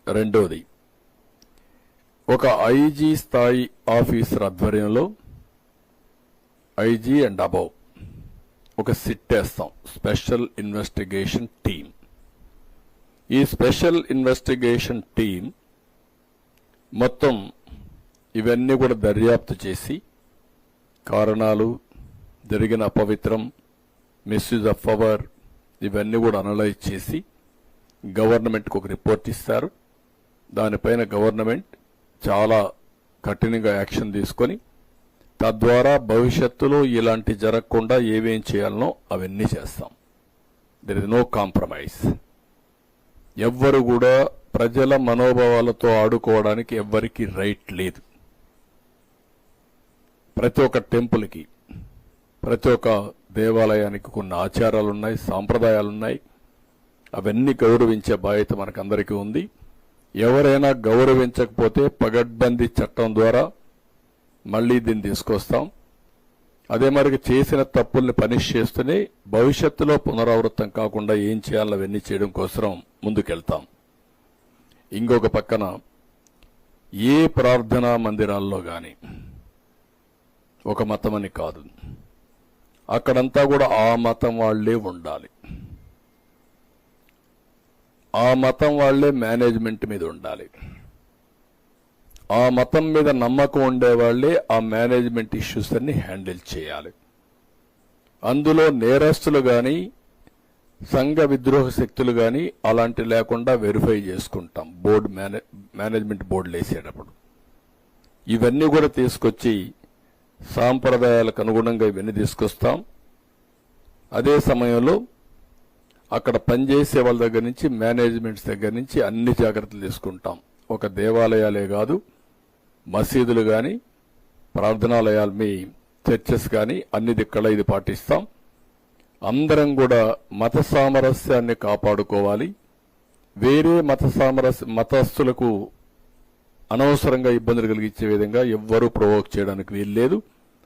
రెండోది, ఒక ఐజీ స్థాయి ఆఫీసర్ ఆధ్వర్యంలో ఐజీ అండ్ అబౌవ్ ఒక సిట్ వేస్తాం, స్పెషల్ ఇన్వెస్టిగేషన్ టీం. ఈ స్పెషల్ ఇన్వెస్టిగేషన్ టీం మొత్తం ఇవన్నీ కూడా దర్యాప్తు చేసి కారణాలు, జరిగిన అపవిత్రం, మిస్యూజ్ ఆఫ్ పవర్ ఇవన్నీ కూడా అనలైజ్ చేసి గవర్నమెంట్కి ఒక రిపోర్ట్ ఇస్తారు. దానిపైన గవర్నమెంట్ చాలా కఠినంగా యాక్షన్ తీసుకొని తద్వారా భవిష్యత్తులో ఇలాంటి జరగకుండా ఏమేం చేయాలనో అవన్నీ చేస్తాం. There is no compromise. ఎవ్వరు కూడా ప్రజల మనోభావాలతో ఆడుకోవడానికి ఎవ్వరికి రైట్ లేదు. ప్రతి ఒక్క టెంపుల్కి, ప్రతి ఒక్క దేవాలయానికి కొన్ని ఆచారాలున్నాయి, సాంప్రదాయాలున్నాయి. అవన్నీ గౌరవించే బాధ్యత మనకందరికీ ఉంది. ఎవరైనా గౌరవించకపోతే పగడ్బందీ చట్టం ద్వారా మళ్లీ దీన్ని తీసుకొస్తాం. అదే మరి చేసిన తప్పుల్ని పనిష్ చేస్తూనే భవిష్యత్తులో పునరావృతం కాకుండా ఏం చేయాలో అవన్నీ చేయడం కోసం ముందుకెళ్తాం. ఇంకొక పక్కన ఏ ప్రార్థనా మందిరాల్లో గాని, ఒక మతమని కాదు, అక్కడంతా కూడా ఆ మతం వాళ్లే ఉండాలి. ఆ మతం వాళ్లే మేనేజ్మెంట్ మీద ఉండాలి. ఆ మతం మీద నమ్మకం ఉండేవాళ్లే ఆ మేనేజ్మెంట్ ఇష్యూస్ అన్ని హ్యాండిల్ చేయాలి. అందులో నేరస్తులు గాని, సంఘ విద్రోహ శక్తులు గాని అలాంటి లేకుండా వెరిఫై చేసుకుంటాం మేనేజ్మెంట్ బోర్డులు వేసేటప్పుడు. ఇవన్నీ కూడా తీసుకొచ్చి సాంప్రదాయాలకు అనుగుణంగా ఇవన్నీ తీసుకొస్తాం. అదే సమయంలో అక్కడ పనిచేసే వాళ్ళ దగ్గర నుంచి, మేనేజ్మెంట్స్ దగ్గర నుంచి అన్ని జాగ్రత్తలు తీసుకుంటాం. ఒక దేవాలయాలే కాదు, మసీదులు గాని, ప్రార్థనాలయాలు, మీ చర్చెస్ గాని అన్ని దిక్కల ఇది పాటిస్తాం. అందరం కూడా మత సామరస్యాన్ని కాపాడుకోవాలి. వేరే మతస్థులకు అనవసరంగా ఇబ్బందులు కలిగించే విధంగా ఎవ్వరూ ప్రొవోక్ చేయడానికి వీల్లేదు.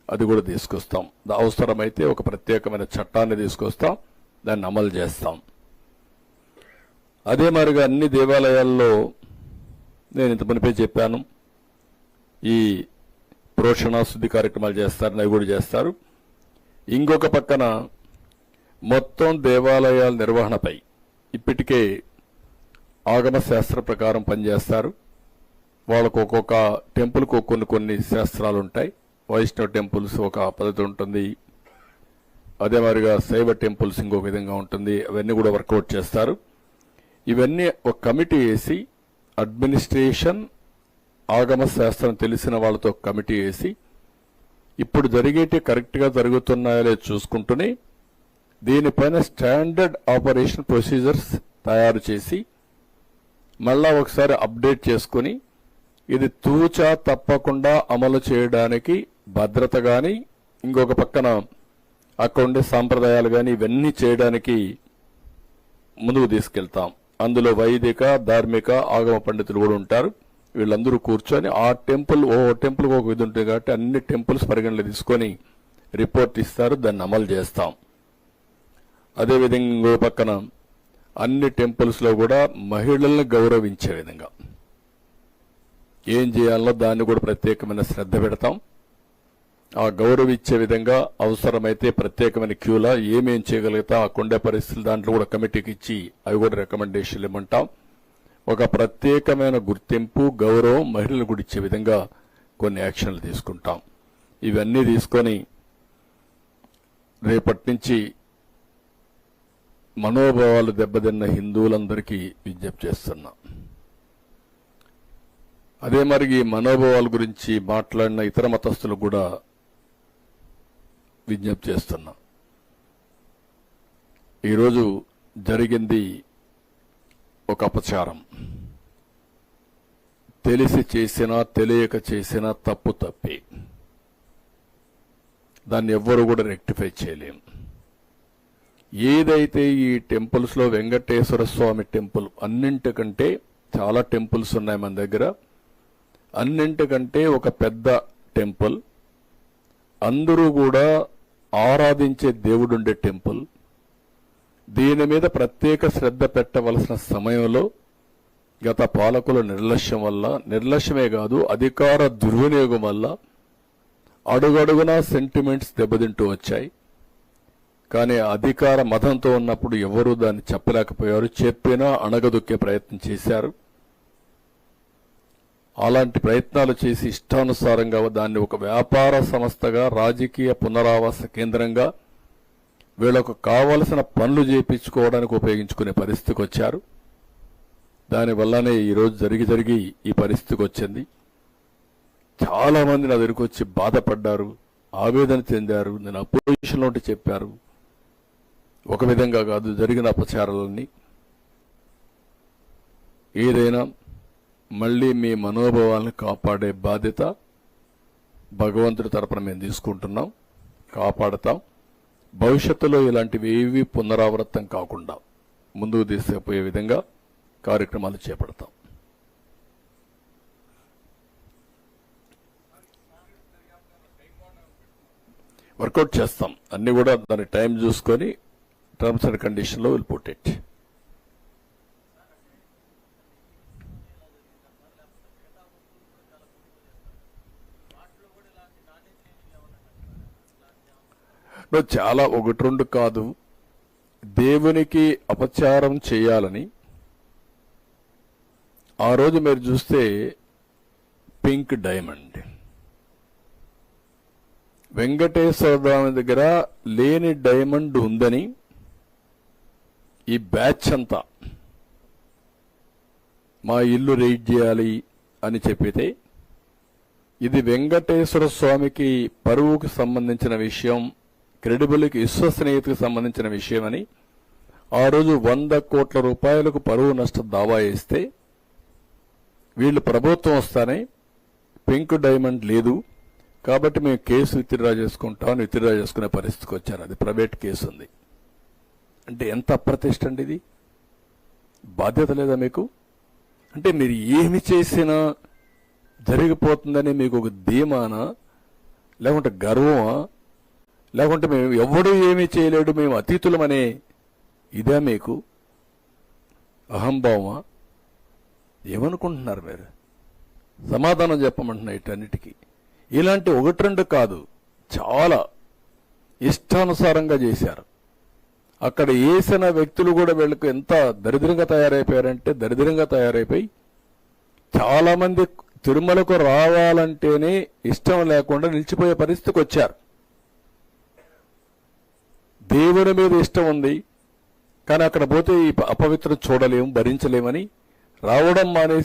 అది కూడా తీసుకొస్తాం. అవసరమైతే ఒక ప్రత్యేకమైన చట్టాన్ని తీసుకొస్తాం, దాన్ని అమలు చేస్తాం. అదే మరిగా అన్ని దేవాలయాల్లో నేను ఇంత మునిపే చెప్పాను, ఈ ప్రోషణ శుద్ధి కార్యక్రమాలు చేస్తారని అవి కూడా చేస్తారు. ఇంకొక పక్కన మొత్తం దేవాలయాల నిర్వహణపై ఇప్పటికే ఆగమ శాస్త్ర ప్రకారం పనిచేస్తారు. వాళ్ళకు ఒక్కొక్క టెంపుల్కు కొన్ని శాస్త్రాలు ఉంటాయి. వైష్ణవ టెంపుల్స్ ఒక పద్ధతి ఉంటుంది, అదే మాదిరిగా శైవ టెంపుల్స్ ఇంకొక విధంగా ఉంటుంది. అవన్నీ కూడా వర్కౌట్ చేస్తారు. ఇవన్నీ ఒక కమిటీ వేసి, అడ్మినిస్ట్రేషన్, ఆగమ శాస్త్రం తెలిసిన వాళ్ళతో కమిటీ వేసి ఇప్పుడు జరిగేటి కరెక్ట్ గా జరుగుతున్నాయో లేదో చూసుకుంటూనే దీనిపైన స్టాండర్డ్ ఆపరేషన్ ప్రొసీజర్స్ తయారు చేసి మళ్ళా ఒకసారి అప్డేట్ చేసుకుని ఇది తూచా తప్పకుండా అమలు చేయడానికి భద్రత గాని, ఇంకొక పక్కన అక్కడ ఉండే సాంప్రదాయాలు గాని ఇవన్నీ చేయడానికి ముందుకు తీసుకెళ్తాం. అందులో వైదిక, ధార్మిక, ఆగమ పండితులు కూడా ఉంటారు. వీళ్ళందరూ కూర్చొని ఆ టెంపుల్, ఓ టెంపుల్ ఒక విధి ఉంటుంది కాబట్టి అన్ని టెంపుల్స్ పరిగణలో తీసుకొని రిపోర్ట్ ఇస్తారు, దాన్ని అమలు చేస్తాం. అదేవిధంగా ఇంకో పక్కన అన్ని టెంపుల్స్ లో కూడా మహిళల్ని గౌరవించే విధంగా ఏం చేయాలో దాన్ని కూడా ప్రత్యేకమైన శ్రద్ధ పెడతాం. ఆ గౌరవించే విధంగా అవసరమైతే ప్రత్యేకమైన క్యూలా ఏమేం చేయగలుగుతాం, ఆ కొండే పరిస్థితులు దాంట్లో కూడా కమిటీకి ఇచ్చి అవి కూడా రికమెండేషన్లు ఇవ్వమంటాం. ఒక ప్రత్యేకమైన గుర్తింపు, గౌరవం మహిళలు కూడా ఇచ్చే విధంగా కొన్ని యాక్షన్లు తీసుకుంటాం. ఇవన్నీ తీసుకొని రేపటి నుంచి మనోభావాలు దెబ్బతిన్న హిందువులందరికీ విజ్ఞప్తి చేస్తున్నా. అదే మరి ఈ మనోభావాల గురించి మాట్లాడిన ఇతర మతస్థులకు కూడా విజ్ఞప్తి చేస్తున్నా. ఈరోజు జరిగింది ఒక అపచారం. తెలిసి చేసినా తెలియక చేసినా తప్పు తప్పే. దాన్ని ఎవ్వరూ కూడా రెక్టిఫై చేయలేం. ఏదైతే ఈ టెంపుల్స్ లో వెంకటేశ్వర స్వామి టెంపుల్ అన్నింటికంటే, చాలా టెంపుల్స్ ఉన్నాయి మన దగ్గర, అన్నింటికంటే ఒక పెద్ద టెంపుల్, అందరూ కూడా ఆరాధించే దేవుడుండే టెంపుల్. దీని మీద ప్రత్యేక శ్రద్ధ పెట్టవలసిన సమయంలో గత పాలకుల నిర్లక్ష్యం వల్ల, నిర్లక్ష్యమే కాదు అధికార దుర్వినియోగం వల్ల అడుగడుగునా సెంటిమెంట్స్ దెబ్బతింటూ వచ్చాయి. కానీ అధికార మతంతో ఉన్నప్పుడు ఎవరూ దాన్ని చెప్పలేకపోయారు. చెప్పినా అణగదొక్కే ప్రయత్నం చేశారు. అలాంటి ప్రయత్నాలు చేసి ఇష్టానుసారంగా దాన్ని ఒక వ్యాపార సంస్థగా, రాజకీయ పునరావాస కేంద్రంగా వీళ్లకు కావలసిన పనులు చేయించుకోవడానికి ఉపయోగించుకునే పరిస్థితికి వచ్చారు. దానివల్లనే ఈరోజు జరిగి ఈ పరిస్థితికి వచ్చింది. చాలా మంది నా దగ్గరికి వచ్చి బాధపడ్డారు, ఆవేదన చెందారు. నేను అపోజిషన్లో ఉంటే చెప్పారు. ఒక విధంగా కాదు జరిగిన అపచారాలన్నీ. ఏదైనా మళ్లీ మీ మనోభావాలను కాపాడే బాధ్యత భగవంతుడి తరపున మేము తీసుకుంటున్నాం, కాపాడతాం. భవిష్యత్తులో ఇలాంటివి ఏవి పునరావృతం కాకుండా ముందుకు తీసుకుపోయే విధంగా కార్యక్రమాలు చేపడతాం. వర్కౌట్ చేస్తాం. అన్ని కూడా దాని టైం చూసుకొని టర్మ్స్ అండ్ కండిషన్లో విల్ పుట్ ఇట్. చాలా ఒకటి రెండు కాదు, దేవునికి అపచారం చేయాలని ఆ రోజు మీరు చూస్తే పింక్ డైమండ్ వెంకటేశ్వర స్వామి దగ్గర లేని డైమండ్ ఉందని ఈ బ్యాచ్ అంతా మా ఇల్లు రైడ్ చేయాలి అని చెప్పితే, ఇది వెంకటేశ్వర స్వామికి పరువుకు సంబంధించిన విషయం, క్రెడిబుల్కి విశ్వసనీయతకు సంబంధించిన విషయమని ఆ రోజు 100 కోట్ల రూపాయలకు పరువు నష్టం దావా వేస్తే, వీళ్ళు ప్రభుత్వం వస్తానే పింక్ డైమండ్ లేదు కాబట్టి మేము కేసు విత్డ్రా చేసుకుంటామని విత్డ్రా చేసుకునే పరిస్థితికి వచ్చారు. అది ప్రైవేట్ కేసు ఉంది. అంటే ఎంత అప్రతిష్ట అండి ఇది? బాధ్యత లేదా మీకు? అంటే మీరు ఏమి చేసినా జరిగిపోతుందని మీకు ఒక ధీమానా, లేకుంటే గర్వమా, లేకుంటే మేము ఎవడూ ఏమీ చేయలేడు మేము అతీతులమనే ఇదే మీకు అహంభావమా? ఏమనుకుంటున్నారు మీరు? సమాధానం చెప్పమంటున్నా ఇటన్నిటికీ. ఇలాంటి ఒకటి రెండు కాదు, చాలా ఇష్టానుసారంగా చేశారు. అక్కడ వేసిన వ్యక్తులు కూడా వీళ్ళకు ఎంత దరిద్రంగా తయారైపోయారంటే, దరిద్రంగా తయారైపోయి చాలా మంది తిరుమలకు రావాలంటేనే ఇష్టం లేకుండా నిలిచిపోయే పరిస్థితికి వచ్చారు. దేవుని మీద ఇష్టం ఉంది కానీ అక్కడ పోతే ఈ అపవిత్రం చూడలేము, భరించలేమని రావడం మానేసి